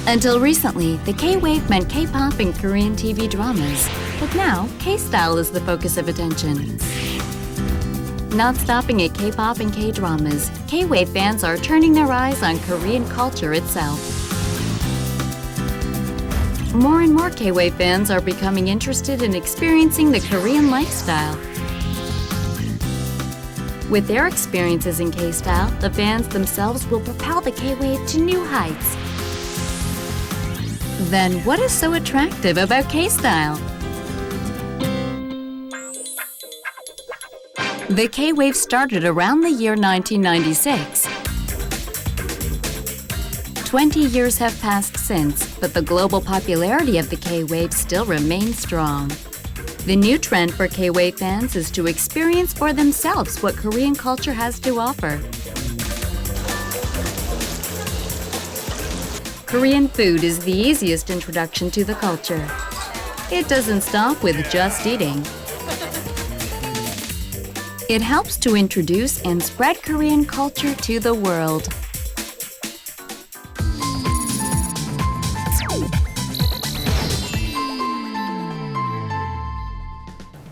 Until recently, the K-wave meant K-pop and Korean TV dramas, but now K-style is the focus of attention. Not stopping at K-pop and K-dramas, K-wave fans are turning their eyes on Korean culture itself. More and more K-wave fans are becoming interested in experiencing the Korean lifestyle. With their experiences in K-style, the fans themselves will propel the K-wave to new heights. Then what is so attractive about K-style? The K-wave started around the year 1996. 20 years have passed since, but the global popularity of the K-wave still remains strong. The new trend for K-wave fans is to experience for themselves what Korean culture has to offer. Korean food is the easiest introduction to the culture. It doesn't stop with just eating. It helps to introduce and spread Korean culture to the world.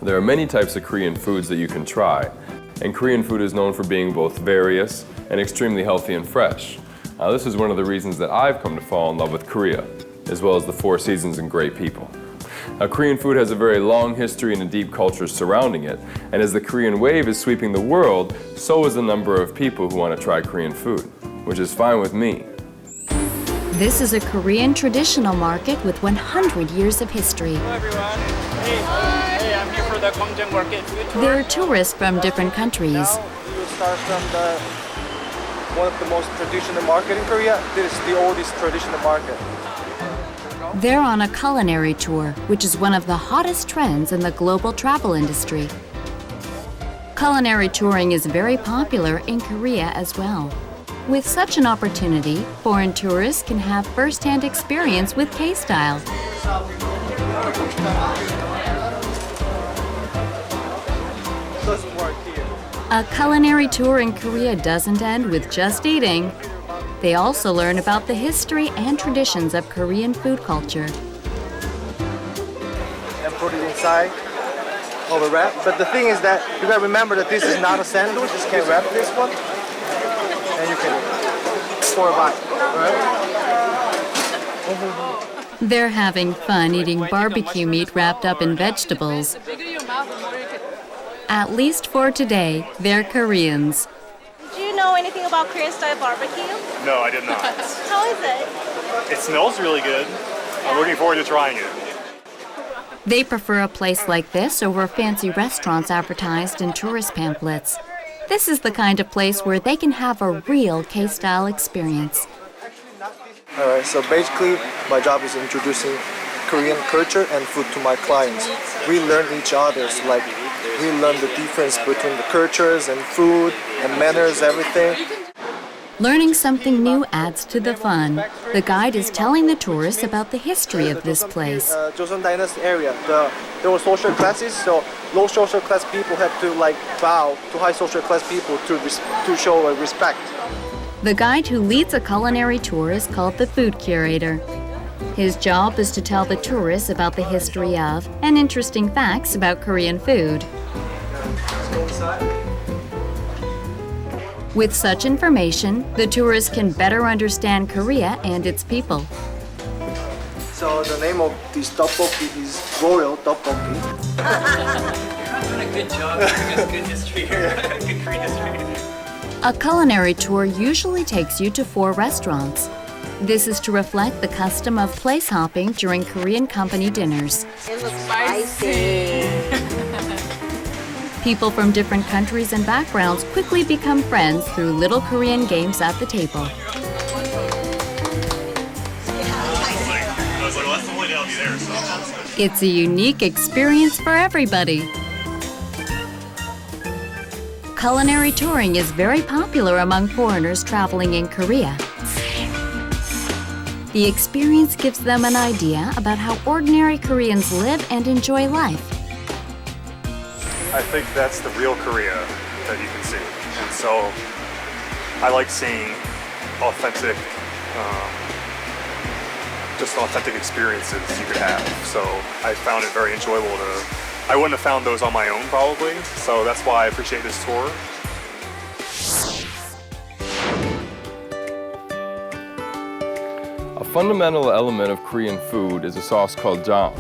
There are many types of Korean foods that you can try, and Korean food is known for being both various and extremely healthy and fresh. This is one of the reasons that I've come to fall in love with Korea, as well as the Four Seasons and great people. Korean food has a very long history and a deep culture surrounding it, and as the Korean wave is sweeping the world, so is the number of people who want to try Korean food, which is fine with me. This is a Korean traditional market with 100 years of history. Hello everyone. Hey, I'm here for the Gwangjang Market food tour. There are tourists from different countries. Now we will start from one of the most traditional market in Korea. This is the oldest traditional market. They're on a culinary tour, which is one of the hottest trends in the global travel industry. Culinary touring is very popular in Korea as well. With such an opportunity, foreign tourists can have first-hand experience with K-style. A culinary tour in Korea doesn't end with just eating. They also learn about the history and traditions of Korean food culture. And put it inside of a wrap. But the thing is that you gotta remember that this is not a sandwich. You can wrap this one, and you can pour a bite. Right? They're having fun eating barbecue meat wrapped up in vegetables. At least for today, they're Koreans. Do you know anything about Korean style barbecue? No, I did not. How is it? It smells really good. I'm looking forward to trying it. They prefer a place like this over fancy restaurants advertised in tourist pamphlets. This is the kind of place where they can have a real K-style experience. Alright, so basically my job is introducing Korean culture and food to my clients. We learn each other's, like we learn the difference between the cultures and food and manners, everything. Learning something new adds to the fun. The guide is telling the tourists about the history of this place. Joseon Dynasty area, there were social classes, so low social class people have to bow to high social class people to show respect. The guide who leads a culinary tour is called the Food Curator. His job is to tell the tourists about the history of and interesting facts about Korean food. With such information, the tourists can better understand Korea and its people. So the name of this tteokbokki is Royal Tteokbokki. You're doing a good job giving us good history here. Good Korean history. A culinary tour usually takes you to 4 restaurants. This is to reflect the custom of place hopping during Korean company dinners. It looks spicy. People from different countries and backgrounds quickly become friends through little Korean games at the table. It's a unique experience for everybody. Culinary touring is very popular among foreigners traveling in Korea. The experience gives them an idea about how ordinary Koreans live and enjoy life. I think that's the real Korea that you can see. And so I like seeing authentic just authentic experiences you could have. So I found it very enjoyable I wouldn't have found those on my own probably, so that's why I appreciate this tour. A fundamental element of Korean food is a sauce called jang.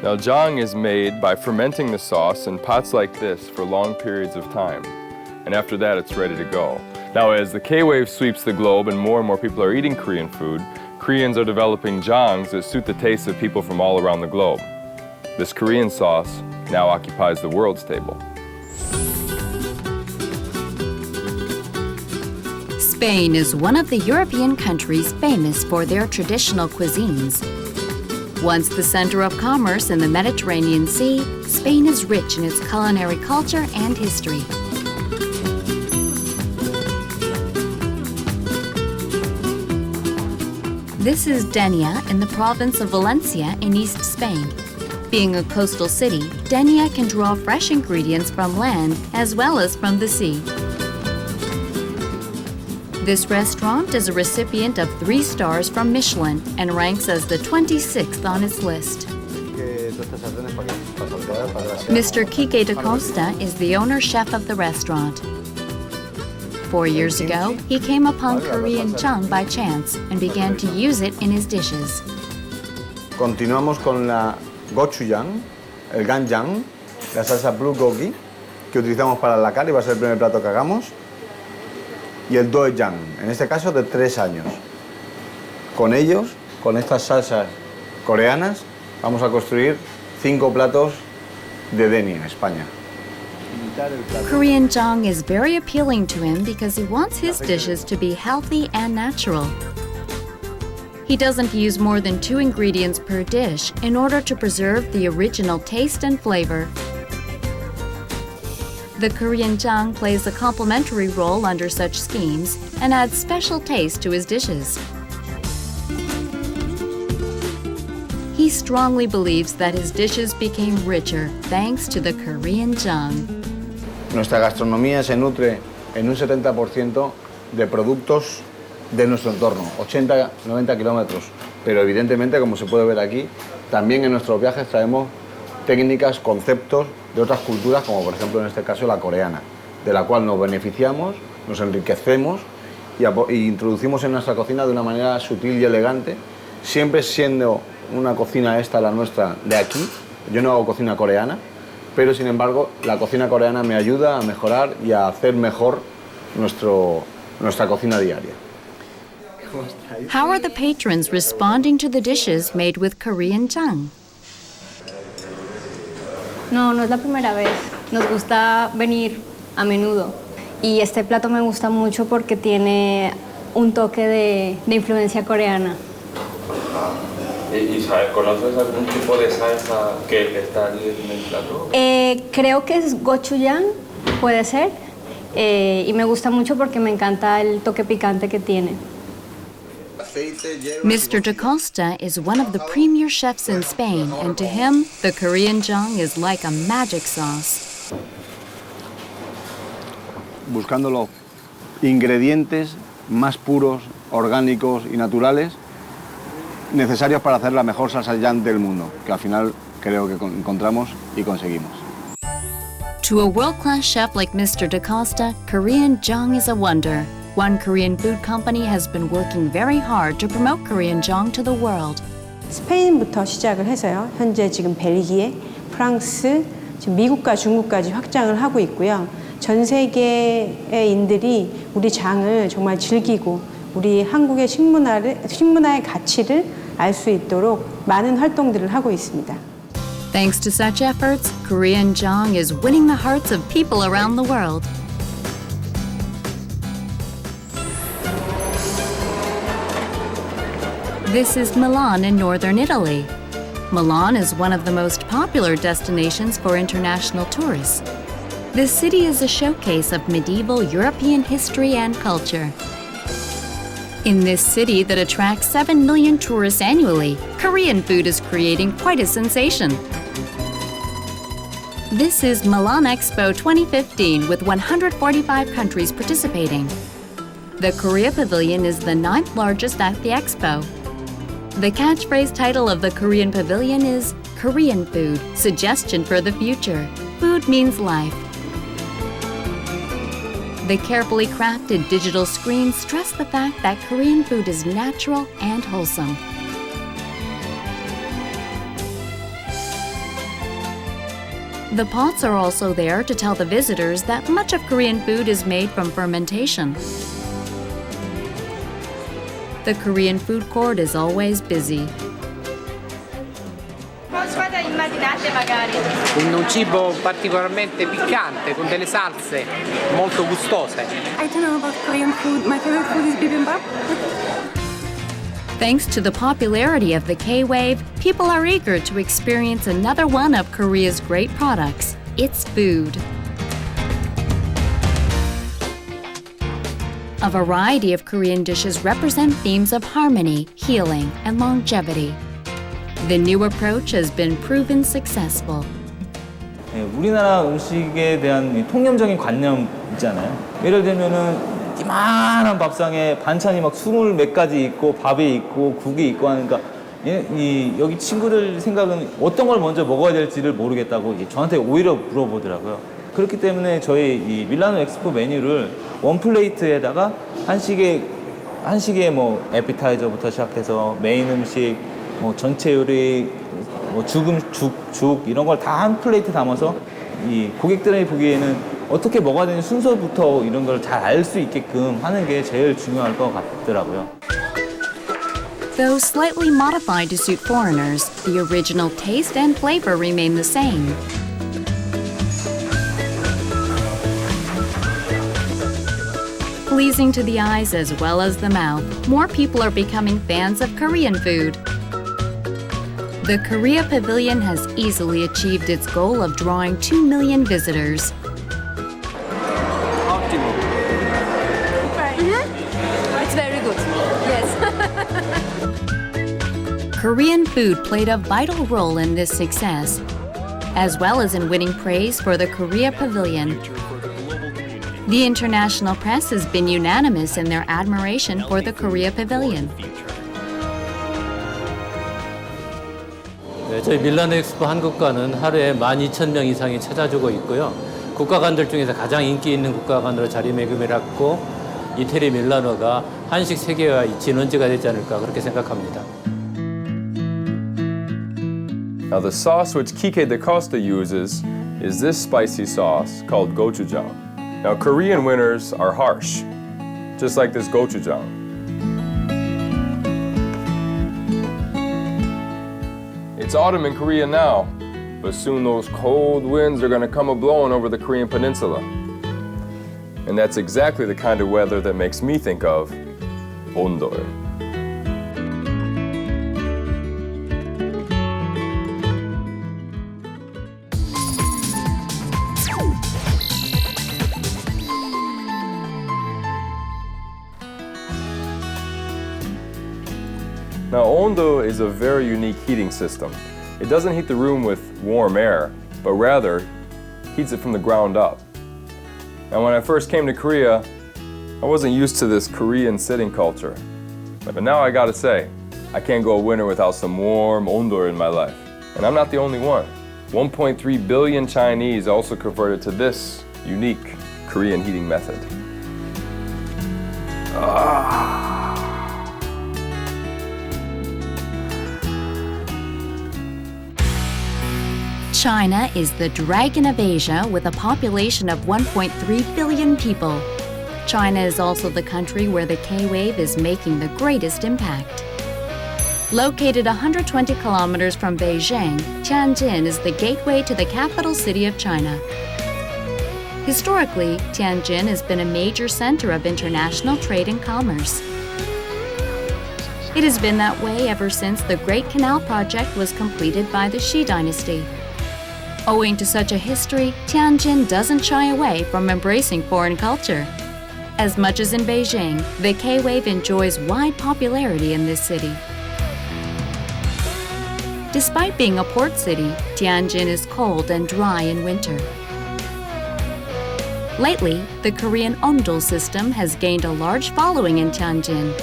Now, jang is made by fermenting the sauce in pots like this for long periods of time. And after that, it's ready to go. Now, as the K-wave sweeps the globe and more people are eating Korean food, Koreans are developing jangs that suit the tastes of people from all around the globe. This Korean sauce now occupies the world's table. Spain is one of the European countries famous for their traditional cuisines. Once the center of commerce in the Mediterranean Sea, Spain is rich in its culinary culture and history. This is Denia in the province of Valencia in East Spain. Being a coastal city, Denia can draw fresh ingredients from land as well as from the sea. This restaurant is a recipient of 3 stars from Michelin and ranks as the 26th on its list. Mr. Kike da Costa is the owner-chef of the restaurant. 4 years ago, he came upon Korean jang by chance and began to use it in his dishes. Continuamos con la gochujang, el ganjang, la salsa bulgogi, que utilizamos para la carne y va a ser el primer plato que hagamos, y el doejang, en este caso de 3 años. Con ellos, con estas salsas coreanas, vamos a construir 5 platos de Denia, España. Korean jang is very appealing to him because he wants his dishes to be healthy and natural. He doesn't use more than 2 ingredients per dish in order to preserve the original taste and flavor. The Korean jang plays a complementary role under such schemes and adds special taste to his dishes. He strongly believes that his dishes became richer thanks to the Korean jang. Nuestra gastronomía se nutre en un 70% de productos de nuestro entorno, 80-90 kilómetros. Pero evidentemente, como se puede ver aquí, también en nuestros viajes traemos técnicas, conceptos de otras culturas, como por ejemplo en este caso la coreana, de la cual nos beneficiamos, nos enriquecemos y introducimos en nuestra cocina de una manera sutil y elegante, siempre siendo una cocina esta, la nuestra, de aquí. Yo no hago cocina coreana, pero sin embargo la cocina coreana me ayuda a mejorar y a hacer mejor nuestra cocina diaria. How are the patrons responding to the dishes made with Korean jang? No es la primera vez. Nos gusta venir a menudo. Y este plato me gusta mucho porque tiene un toque de influencia coreana. ¿Y conoces algún tipo de salsa que está allí en el plato? Creo que es gochujang, puede ser. Y me gusta mucho porque me encanta el toque picante que tiene. Mr. Da Costa is one of the premier chefs in Spain, and to him, the Korean jang is like a magic sauce. Buscando los ingredientes más puros, orgánicos y naturales necesarios para hacer la mejor salsa jang del mundo, que al final creo que encontramos y conseguimos. To a world-class chef like Mr. Da Costa, Korean jang is a wonder. One Korean food company has been working very hard to promote Korean jang to the world. 스페인부터 시작을 해서요. 현재 지금 벨기에, 프랑스, 지금 미국과 중국까지 확장을 하고 있고요. 전 세계인들이 우리 장을 정말 즐기고 우리 한국의 식문화의 가치를 알 수 있도록 많은 활동들을 하고 있습니다. Thanks to such efforts, Korean jang is winning the hearts of people around the world. This is Milan in northern Italy. Milan is one of the most popular destinations for international tourists. This city is a showcase of medieval European history and culture. In this city that attracts 7 million tourists annually, Korean food is creating quite a sensation. This is Milan Expo 2015 with 145 countries participating. The Korea Pavilion is the 9th largest at the expo. The catchphrase title of the Korean Pavilion is Korean Food, Suggestion for the Future. Food means life. The carefully crafted digital screens stress the fact that Korean food is natural and wholesome. The pots are also there to tell the visitors that much of Korean food is made from fermentation. The Korean food court is always busy. Un cibo particolarmente piccante con delle salse molto gustose. I don't know about Korean food. My favorite food is bibimbap. Thanks to the popularity of the K-wave, people are eager to experience another one of Korea's great products, its food. A variety of Korean dishes represent themes of harmony, healing, and longevity. The new approach has been proven successful. 우리나라 음식에 대한 이 통념적인 관념 있잖아요. 예를 들면은 이만한 밥상에 반찬이 막 20 몇 가지 있고 밥이 있고 국이 있고 하니까 여기 친구들 생각은 어떤 걸 먼저 먹어야 될지를 모르겠다고 저한테 오히려 물어보더라고요. 그렇기 때문에 저희 이 밀라노 엑스포 메뉴를 원 플레이트에다가 한식의 뭐 에피타이저부터 시작해서 메인 음식, 뭐 전체 요리, 뭐 죽 이런 걸 다 한 플레이트 담아서 이 고객들이 보기에는 어떻게 먹어야 되는 순서부터 이런 걸 잘 알 수 있게끔 하는 게 제일 중요할 것 같더라고요. Though slightly modified to suit foreigners, the original taste and flavor remain the same. Pleasing to the eyes as well as the mouth, more people are becoming fans of Korean food. The Korea Pavilion has easily achieved its goal of drawing 2 million visitors. It's very good. Yes. Korean food played a vital role in this success, as well as in winning praise for the Korea Pavilion. The international press has been unanimous in their admiration for the Korea Pavilion. 네, 저희 밀라노 엑스포 한국관은 하루에 12,000명 이상이 찾아주고 있고요. 국가관들 중에서 가장 인기 있는 국가관으로 자리매김해놨고 이태리 밀라노가 한식 세계화의 진원지가 되지 않을까 그렇게 생각합니다. Now the sauce which Kike da Costa uses is this spicy sauce called gochujang. Now Korean winters are harsh, just like this gochujang. It's autumn in Korea now, but soon those cold winds are going to come a-blowing over the Korean peninsula. And that's exactly the kind of weather that makes me think of ondol. Now, ondo is a very unique heating system. It doesn't heat the room with warm air, but rather heats it from the ground up. Now, when I first came to Korea, I wasn't used to this Korean sitting culture. But now I gotta say, I can't go a winter without some warm ondo in my life. And I'm not the only one. 1.3 billion Chinese also converted to this unique Korean heating method. China is the dragon of Asia with a population of 1.3 billion people. China is also the country where the K-wave is making the greatest impact. Located 120 kilometers from Beijing, Tianjin is the gateway to the capital city of China. Historically, Tianjin has been a major center of international trade and commerce. It has been that way ever since the Great Canal Project was completed by the Xi Dynasty. Owing to such a history, Tianjin doesn't shy away from embracing foreign culture. As much as in Beijing, the K-wave enjoys wide popularity in this city. Despite being a port city, Tianjin is cold and dry in winter. Lately, the Korean ondol system has gained a large following in Tianjin.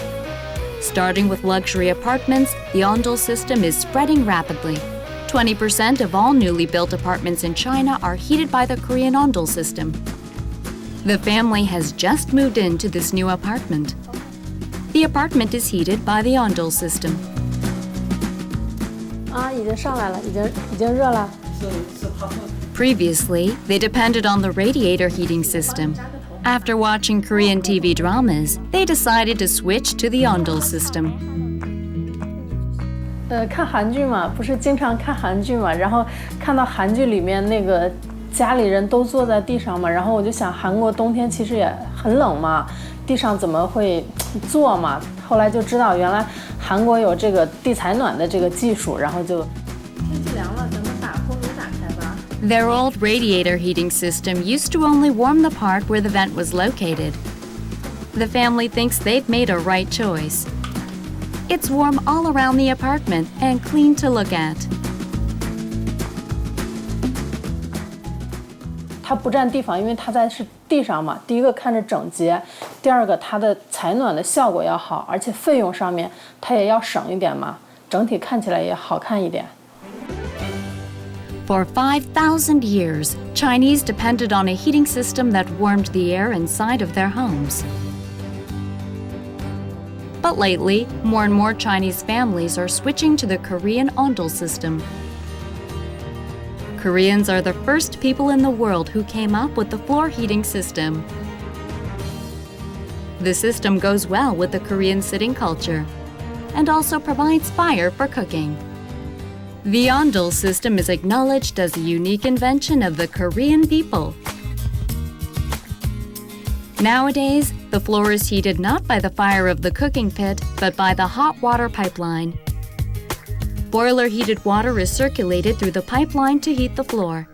Starting with luxury apartments, the Ondol system is spreading rapidly. 20% of all newly built apartments in China are heated by the Korean Ondol system. The family has just moved into this new apartment. The apartment is heated by the Ondol system. 已经上来了，已经热了。 Previously, they depended on the radiator heating system. After watching Korean TV dramas, they decided to switch to the Ondol system. 看韩剧嘛，不是经常看韩剧嘛，然后看到韩剧里面那个家里人都坐在地上嘛，然后我就想韩国冬天其实也很冷嘛，地上怎么会坐嘛？后来就知道原来韩国有这个地采暖的这个技术，然后就天气凉了，咱们把锅炉打开吧。 Their old radiator heating system used to only warm the part where the vent was located. The family thinks they've made a right choice. It's warm all around the apartment and clean to look at. 它不占地方，因为它在是地上嘛。第一个看着整洁，第二个它的采暖的效果要好，而且费用上面它也要省一点嘛，整体看起来也好看一点。 For 5,000 years, Chinese depended on a heating system that warmed the air inside of their homes. But lately, more and more Chinese families are switching to the Korean Ondol system. Koreans are the first people in the world who came up with the floor heating system. The system goes well with the Korean sitting culture and also provides fire for cooking. The Ondol system is acknowledged as a unique invention of the Korean people. Nowadays, the floor is heated not by the fire of the cooking pit, but by the hot water pipeline. Boiler-heated water is circulated through the pipeline to heat the floor.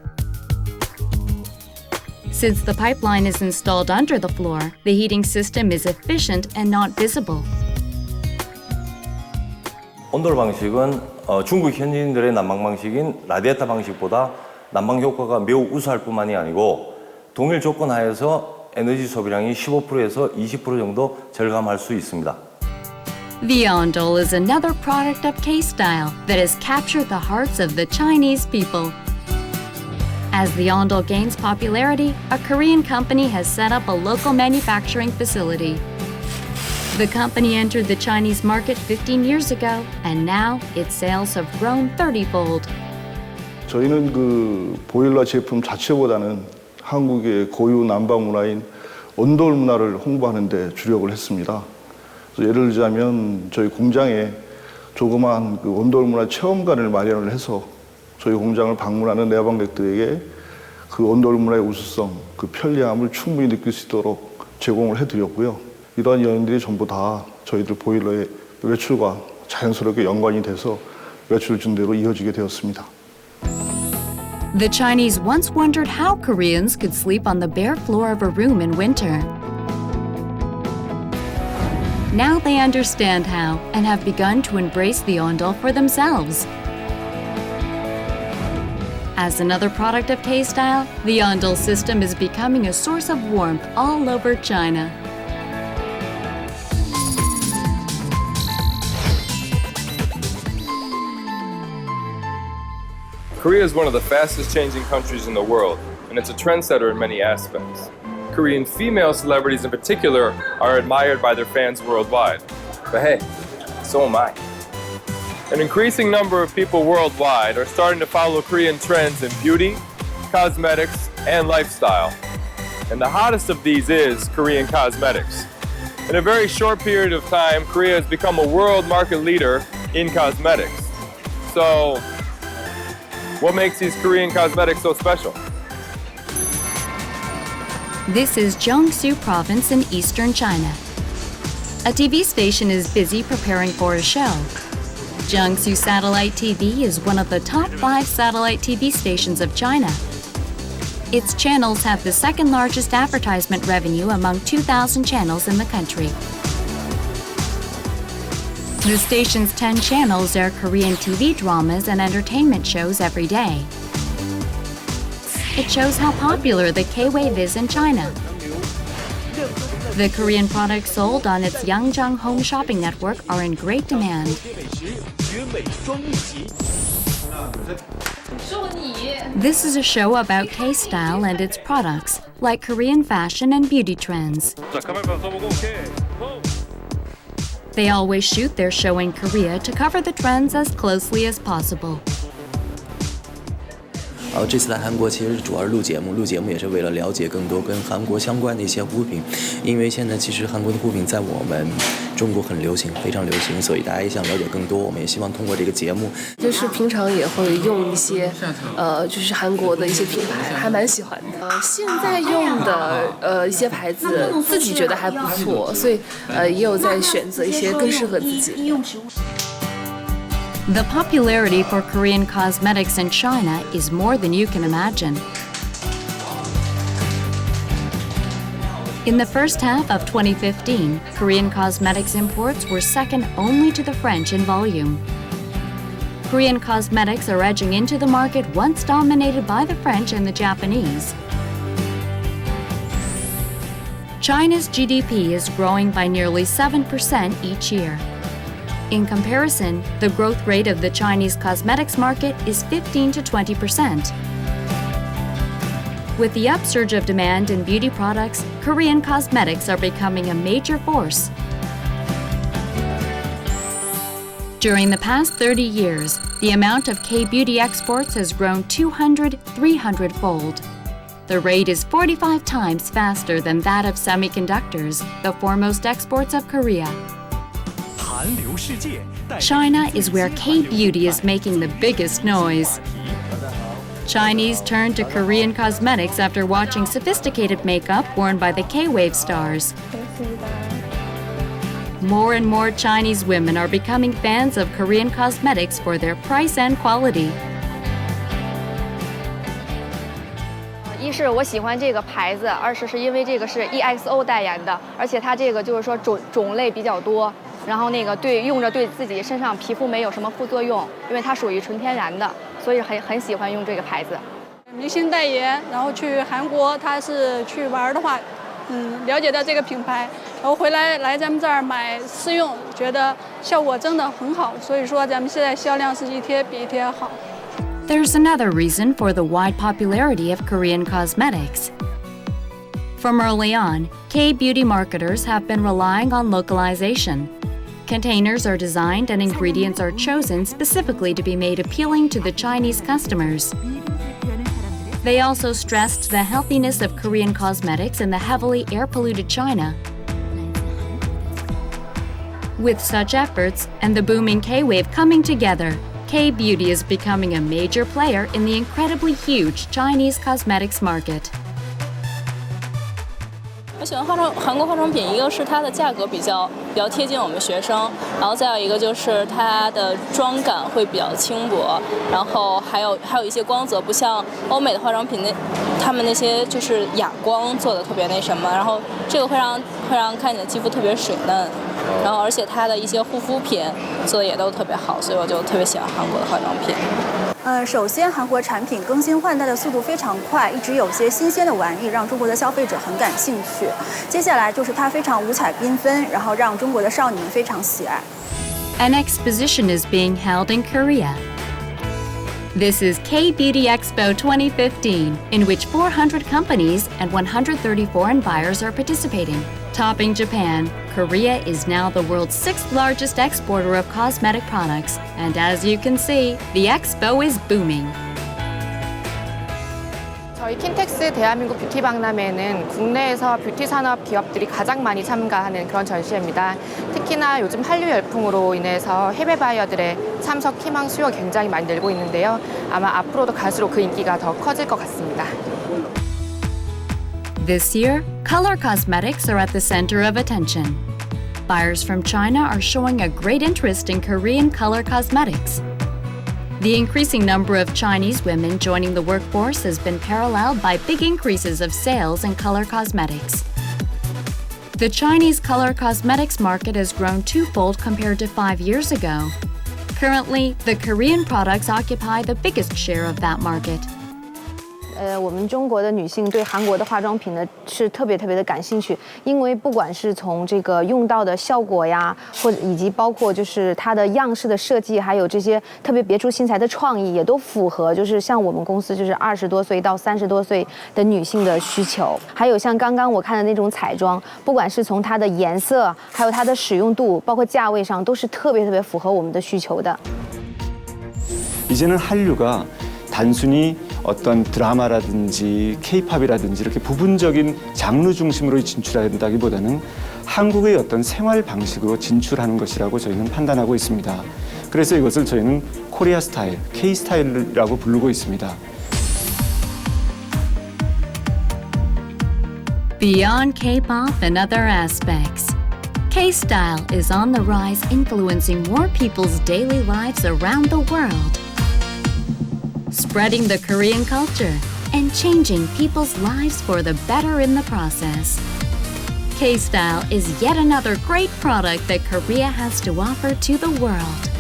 Since the pipeline is installed under the floor, the heating system is efficient and not visible. 온돌 방식은 중국 현지인들의 난방 방식인 라디에이터 방식보다 난방 효과가 매우 우수할 뿐만이 아니고 동일 조건 하에서 에너지 소비량이 15%에서 20% 정도 절감할 수 있습니다. The Ondol is another product of K-style that has captured the hearts of the Chinese people. As the Ondol gains popularity, a Korean company has set up a local manufacturing facility. The company entered the Chinese market 15 years ago, and now its sales have grown 30-fold. 저희는 그 보일러 제품 자체보다는 한국의 고유 난방 문화인 온돌 문화를 홍보하는 데 주력을 했습니다. 예를 들자면 저희 공장에 조그마한 그 온돌 문화 체험관을 마련을 해서 저희 공장을 방문하는 내방객들에게 그 온돌 문화의 우수성, 그 편리함을 충분히 느낄 수 있도록 제공을 해드렸고요. 이러한 연인들이 전부 다 저희들 보일러의 매출과 자연스럽게 연관이 돼서 매출 증대로 이어지게 되었습니다. The Chinese once wondered how Koreans could sleep on the bare floor of a room in winter. Now they understand how and have begun to embrace the Ondol for themselves. As another product of K-style, the Ondol system is becoming a source of warmth all over China. Korea is one of the fastest changing countries in the world, and it's a trendsetter in many aspects. Korean female celebrities in particular are admired by their fans worldwide. But hey, so am I. An increasing number of people worldwide are starting to follow Korean trends in beauty, cosmetics, and lifestyle. And the hottest of these is Korean cosmetics. In a very short period of time, Korea has become a world market leader in cosmetics. So, what makes these Korean cosmetics so special? This is Jiangsu province in eastern China. A TV station is busy preparing for a show. Jiangsu Satellite TV is one of the top 5 satellite TV stations of China. Its channels have the second largest advertisement revenue among 2,000 channels in the country. The station's 10 channels air Korean TV dramas and entertainment shows every day. It shows how popular the K-wave is in China. The Korean products sold on its Yangjang home shopping network are in great demand. This is a show about K-style and its products, like Korean fashion and beauty trends. They always shoot their show in Korea to cover the trends as closely as possible. 这次来韩国其实主要是录节目也是为了了解更多跟韩国相关的一些物品，因为现在其实韩国的物品在我们中国很流行，非常流行，所以大家也想了解更多，我们也希望通过这个节目，就是平常也会用一些就是韩国的一些品牌，还蛮喜欢的。现在用的一些牌子，自己觉得还不错，所以也有在选择一些更适合自己的。The popularity for Korean cosmetics in China is more than you can imagine. In the first half of 2015, Korean cosmetics imports were second only to the French in volume. Korean cosmetics are edging into the market once dominated by the French and the Japanese. China's GDP is growing by nearly 7% each year. In comparison, the growth rate of the Chinese cosmetics market is 15 to 20%. With the upsurge of demand in beauty products, Korean cosmetics are becoming a major force. During the past 30 years, the amount of K-beauty exports has grown 200, 300-fold. The rate is 45 times faster than that of semiconductors, the foremost exports of Korea. China is where K-beauty is making the biggest noise. Chinese turn to Korean cosmetics after watching sophisticated makeup worn by the K-wave stars. More and more Chinese women are becoming fans of Korean cosmetics for their price and quality. 一是我喜欢这个牌子，二是因为这个是 EXO 代言的，而且它这个就是说种类比较多。 然后用着对自己身上皮肤没有什么副作用，因为它属于纯天然的，所以很喜欢用这个牌子。明星代言，然后去韩国，他是去玩的话，了解到这个品牌，然后回来咱们这儿买试用，觉得效果真的很好，所以说咱们现在销量是一天比一天好。There's another reason for the wide popularity of Korean cosmetics. From early on, K-beauty marketers have been relying on localization. Containers are designed and ingredients are chosen specifically to be made appealing to the Chinese customers. They also stressed the healthiness of Korean cosmetics in the heavily air-polluted China. With such efforts and the booming K-wave coming together, K-beauty is becoming a major player in the incredibly huge Chinese cosmetics market. 我喜欢韩国化妆品，一个是它的价格比较贴近我们学生，然后再有一个就是它的妆感会比较轻薄，然后还有一些光泽，不像欧美的化妆品他们那些就是哑光做的特别那什么，然后这个会让看你的肌肤特别水嫩，然后而且它的一些护肤品做的也都特别好，所以我就特别喜欢韩国的化妆品。首先，韩国产品更新换代的速度非常快，一直有些新鲜的玩意让中国的消费者很感兴趣。接下来就是它非常五彩缤纷，然后让中国的少女们非常喜爱。An exposition is being held in Korea. This is K-Beauty Expo 2015, in which 400 companies and 130 foreign buyers are participating. Topping Japan, Korea is now the world's 6th largest exporter of cosmetic products, and as you can see, the expo is booming. 저희 킨텍스 대한민국 뷰티 박람회는 국내에서 뷰티 산업 기업들이 가장 많이 참가하는 그런 전시회입니다. 특히나 요즘 한류 열풍으로 인해서 해외 바이어들의 참석 희망 수요가 굉장히 많이 늘고 있는데요. 아마 앞으로도 갈수록 그 인기가 더 커질 것 같습니다. This year, color cosmetics are at the center of attention. Buyers from China are showing a great interest in Korean color cosmetics. The increasing number of Chinese women joining the workforce has been paralleled by big increases of sales in color cosmetics. The Chinese color cosmetics market has grown twofold compared to 5 years ago. Currently, the Korean products occupy the biggest share of that market. 我们中国的女性对韩国的化妆品呢是特别的感兴趣，因为不管是从这个用到的效果呀，或者以及包括就是它的样式的设计，还有这些特别别出心裁的创意，也都符合就是像我们公司就是20多岁到30多岁的女性的需求。还有像刚刚我看的那种彩妆，不管是从它的颜色，还有它的使用度，包括价位上，都是特别符合我们的需求的。 이제는 한류가 단순히 어떤 드라마라든지 K-팝이라든지 이렇게 부분적인 장르 중심으로 진출한다기보다는 한국의 어떤 생활 방식으로 진출하는 것이라고 저희는 판단하고 있습니다. 그래서 이것을 저희는 코리아 스타일, K-스타일이라고 부르고 있습니다. Beyond K-pop and other aspects, K-style is on the rise, influencing more people's daily lives around the world. Spreading the Korean culture and changing people's lives for the better in the process. K-style is yet another great product that Korea has to offer to the world.